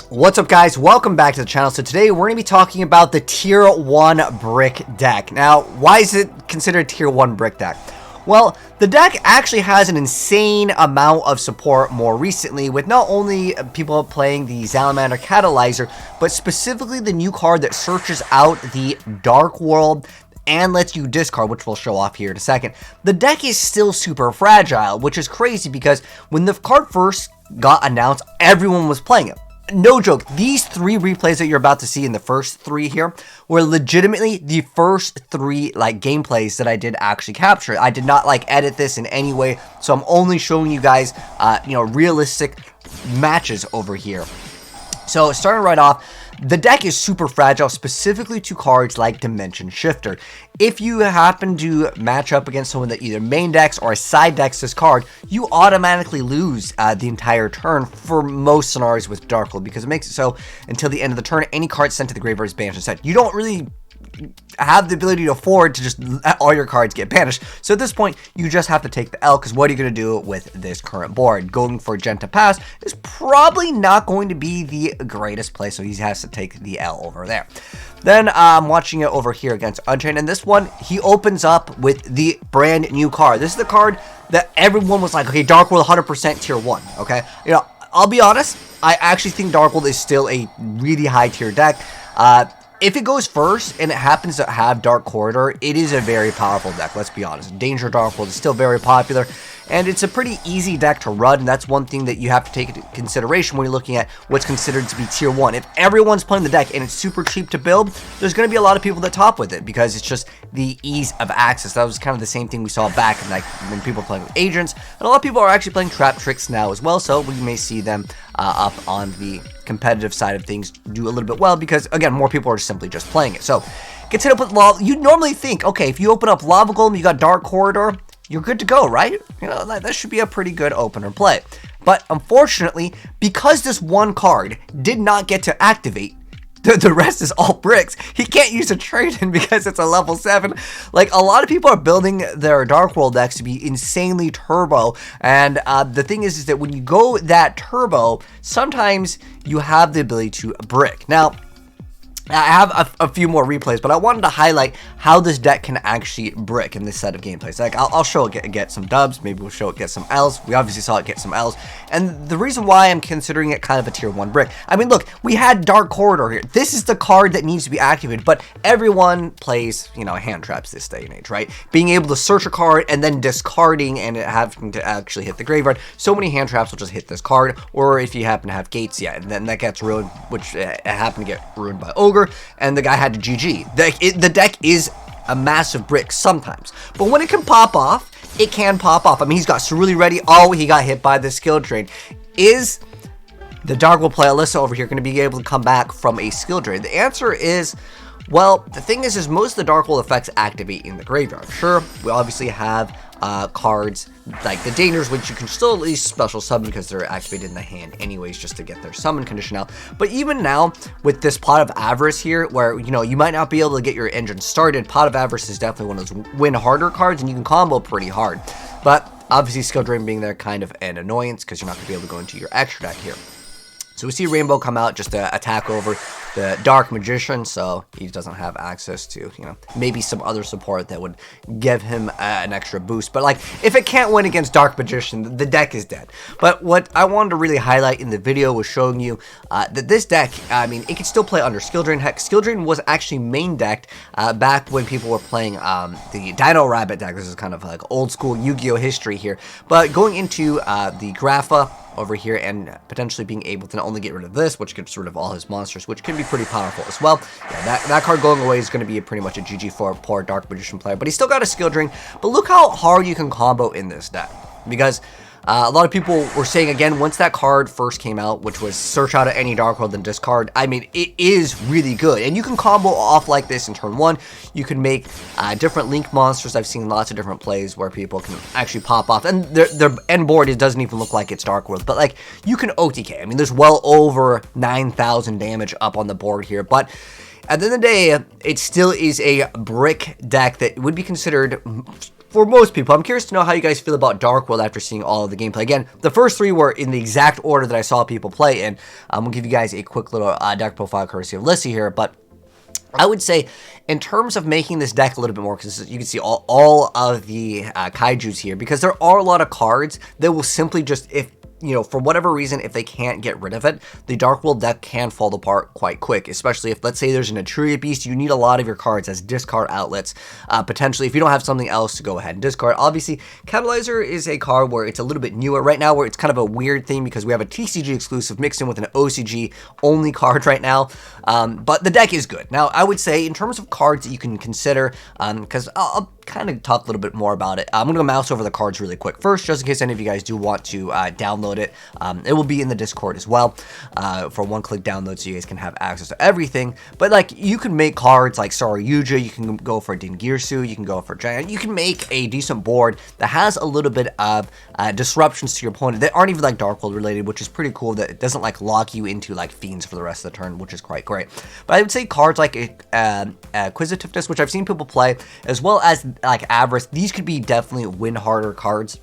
What's up, guys? Welcome back to the channel. So today we're going to be talking about the tier 1 brick deck. Now, why is it considered tier 1 brick deck? Well, the deck actually has an insane amount of support more recently, with not only people playing the Salamander Catalyzer, but specifically the new card that searches out the Darkworld and lets you discard, which we'll show off here in a second. The deck is still super fragile, which is crazy because when the card first got announced, everyone was playing it. No joke, these 3 replays that you're about to see in the first 3 here were legitimately the first 3 gameplays that I did actually capture. I did not edit this in any way, so I'm only showing you guys realistic matches over here. So starting right off, the deck is super fragile, specifically to cards like Dimension Shifter. If you happen to match up against someone that either main decks or side decks this card, you automatically lose the entire turn for most scenarios with Darkworld, because it makes it so until the end of the turn, any card sent to the graveyard is banished instead. You don't really have the ability to afford to just let all your cards get banished. So at this point, you just have to take the L, because what are you going to do with this current board? Going for Gent to pass is probably not going to be the greatest play, so he has to take the L over there. Then I'm watching it over here against Unchained, and this one, he opens up with the brand new card. This is the card that everyone was like, okay, Darkworld 100% tier 1, okay? You know, I'll be honest, I actually think Darkworld is still a really high tier deck. If it goes first and it happens to have Dark Corridor, it is a very powerful deck, let's be honest. Danger Darkworld is still very popular, and it's a pretty easy deck to run, and that's one thing that you have to take into consideration when you're looking at what's considered to be tier 1. If everyone's playing the deck and it's super cheap to build, there's going to be a lot of people that top with it, because it's just the ease of access. That was kind of the same thing we saw back in when people were playing with Agents, and a lot of people are actually playing Trap Tricks now as well, so we may see them up on the competitive side of things do a little bit well, because again, more people are simply just playing it. So gets hit up with Lava. You normally think, okay, if you open up Lava Golem, you got Dark Corridor, you're good to go, right? You know, that should be a pretty good opener play. But unfortunately, because this one card did not get to activate, the rest is all bricks. He can't use a trade-in because it's a level 7. Like, a lot of people are building their Darkworld decks to be insanely turbo, and the thing is that when you go that turbo, sometimes you have the ability to brick. Now, I have a few more replays, but I wanted to highlight how this deck can actually brick in this set of gameplays. Like, I'll show it get some dubs, maybe we'll show it get some L's. We obviously saw it get some L's, and the reason why I'm considering it kind of a tier 1 brick, I mean, look, we had Dark Corridor here. This is the card that needs to be activated, but everyone plays, you know, hand traps this day and age, right? Being able to search a card and then discarding and having to actually hit the graveyard. So many hand traps will just hit this card, or if you happen to have gates, yeah, and then that gets ruined, which happened to get ruined by Ogre, and the guy had to GG. The deck is a massive brick sometimes, but when it can pop off, it can pop off. I mean, he's got Cerulean ready. Oh, he got hit by the skill drain. Is the Darkworld play Alyssa over here going to be able to come back from a skill drain? The answer is, well, the thing is most of the Darkworld effects activate in the graveyard. Sure, we obviously have cards like the Dangers, which you can still at least special summon because they're activated in the hand anyways, just to get their summon condition out. But even now, with this Pot of Avarice here, where, you know, you might not be able to get your engine started, Pot of Avarice is definitely one of those win harder cards, and you can combo pretty hard. But obviously, Skill Drain being there, kind of an annoyance, because you're not going to be able to go into your extra deck here. So we see Rainbow come out just to attack over the Dark Magician, so he doesn't have access to, you know, maybe some other support that would give him an extra boost. But, like, if it can't win against Dark Magician, the deck is dead. But what I wanted to really highlight in the video was showing you that this deck, I mean, it can still play under Skill Drain. Heck, Skill Drain was actually main decked back when people were playing the Dino Rabbit deck. This is kind of like old school Yu-Gi-Oh history here. But going into the Grapha over here and potentially being able to not only get rid of this, which gets rid of all his monsters, which can be pretty powerful as well. Yeah, that card going away is going to be pretty much a GG for a poor Dark Magician player, but he's still got a skill drain. But look how hard you can combo in this deck, because a lot of people were saying, again, once that card first came out, which was search out of any Darkworld and discard, I mean, it is really good. And you can combo off like this in turn 1. You can make different Link monsters. I've seen lots of different plays where people can actually pop off. And their end board, it doesn't even look like it's Darkworld. But, like, you can OTK. I mean, there's well over 9,000 damage up on the board here. But at the end of the day, it still is a brick deck that would be considered for most people. I'm curious to know how you guys feel about Darkworld after seeing all of the gameplay. Again, the first 3 were in the exact order that I saw people play in. We'll give you guys a quick little deck profile courtesy of Lissy here, but I would say, in terms of making this deck a little bit more consistent, you can see all of the kaijus here, because there are a lot of cards that will simply just, if you know, for whatever reason, if they can't get rid of it, the Darkworld deck can fall apart quite quick, especially if, let's say, there's an Etruria Beast, you need a lot of your cards as discard outlets, potentially, if you don't have something else to go ahead and discard. Obviously, Catalyzer is a card where it's a little bit newer right now, where it's kind of a weird thing, because we have a TCG exclusive mixed in with an OCG only card right now, but the deck is good. Now, I would say, in terms of cards that you can consider, because I'll kind of talk a little bit more about it. I'm going to mouse over the cards really quick first, just in case any of you guys do want to download it. It will be in the Discord as well for one-click download, so you guys can have access to everything. But like, you can make cards like Sorry YuGiOh, you can go for Dingirsu, you can go for Giant, you can make a decent board that has a little bit of disruptions to your opponent that aren't even like Darkworld related, which is pretty cool, that it doesn't like lock you into like Fiends for the rest of the turn, which is quite great. But I would say cards like Acquisitiveness, which I've seen people play, as well as like Avarice, these could be definitely win harder cards.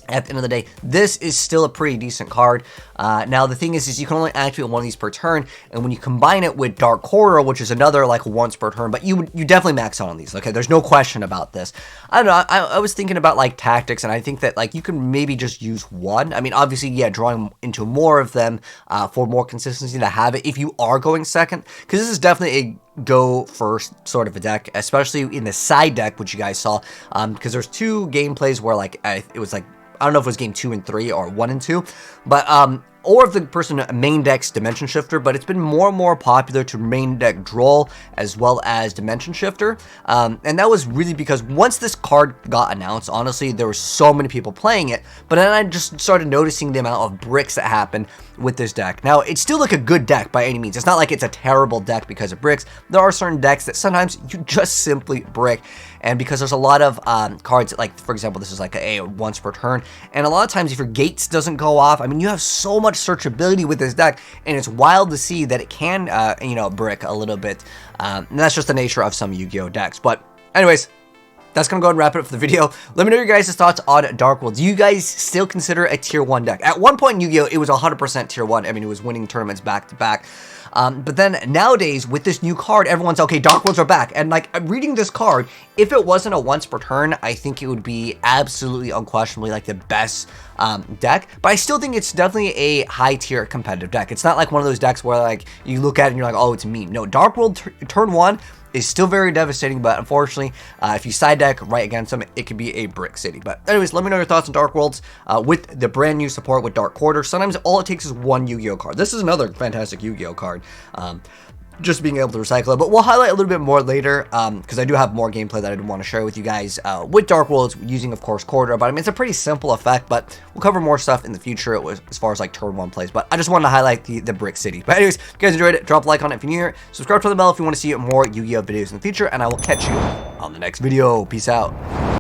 At the end of the day, this is still a pretty decent card. Now, the thing is you can only activate one of these per turn, and when you combine it with Dark Corridor, which is another like once per turn, but you definitely max out on these. Okay, there's no question about this. I don't know. I was thinking about like tactics, and I think that like you can maybe just use one. I mean, obviously, yeah, drawing into more of them for more consistency to have it if you are going second, because this is definitely a go first sort of a deck, especially in the side deck, which you guys saw, because there's 2 gameplays where like it was like, I don't know if it was game 2 and 3 or 1 and 2, but or if the person main decks Dimension Shifter, but it's been more and more popular to main deck Droll as well as Dimension Shifter, and that was really because once this card got announced, honestly, there were so many people playing it, but then I just started noticing the amount of bricks that happened with this deck. Now, it's still like a good deck by any means. It's not like it's a terrible deck because of bricks. There are certain decks that sometimes you just simply brick, and because there's a lot of cards, like, for example, this is like a once per turn, and a lot of times if your gates doesn't go off, I mean, you have so much searchability with this deck, and it's wild to see that it can, you know, brick a little bit, and that's just the nature of some Yu-Gi-Oh decks. But anyways, that's going to go ahead and wrap it up for the video. Let me know your guys' thoughts on Darkworld. Do you guys still consider a tier 1 deck? At one point in Yu-Gi-Oh, it was 100% tier 1. I mean, it was winning tournaments back to back. But then nowadays, with this new card, everyone's, okay, Darkworlds are back. And like, reading this card, if it wasn't a once per turn, I think it would be absolutely unquestionably like the best deck. But I still think it's definitely a high tier competitive deck. It's not like one of those decks where like you look at it and you're like, oh, it's a meme. No, Darkworld turn 1 is still very devastating, but unfortunately, if you side deck right against them, it could be a brick city. But anyways, let me know your thoughts on Darkworlds with the brand new support with Dark Corridor. Sometimes all it takes is one Yu-Gi-Oh card. This is another fantastic Yu-Gi-Oh card. Just being able to recycle it, but we'll highlight a little bit more later, because I do have more gameplay that I want to share with you guys with Darkworlds, using, of course, Corridor. But I mean, it's a pretty simple effect, but we'll cover more stuff in the future as far as like turn 1 plays. But I just wanted to highlight the brick city. But anyways, if you guys enjoyed it, drop a like on it if you're new here, subscribe to the bell if you want to see more Yu-Gi-Oh videos in the future, and I will catch you on the next video. Peace out.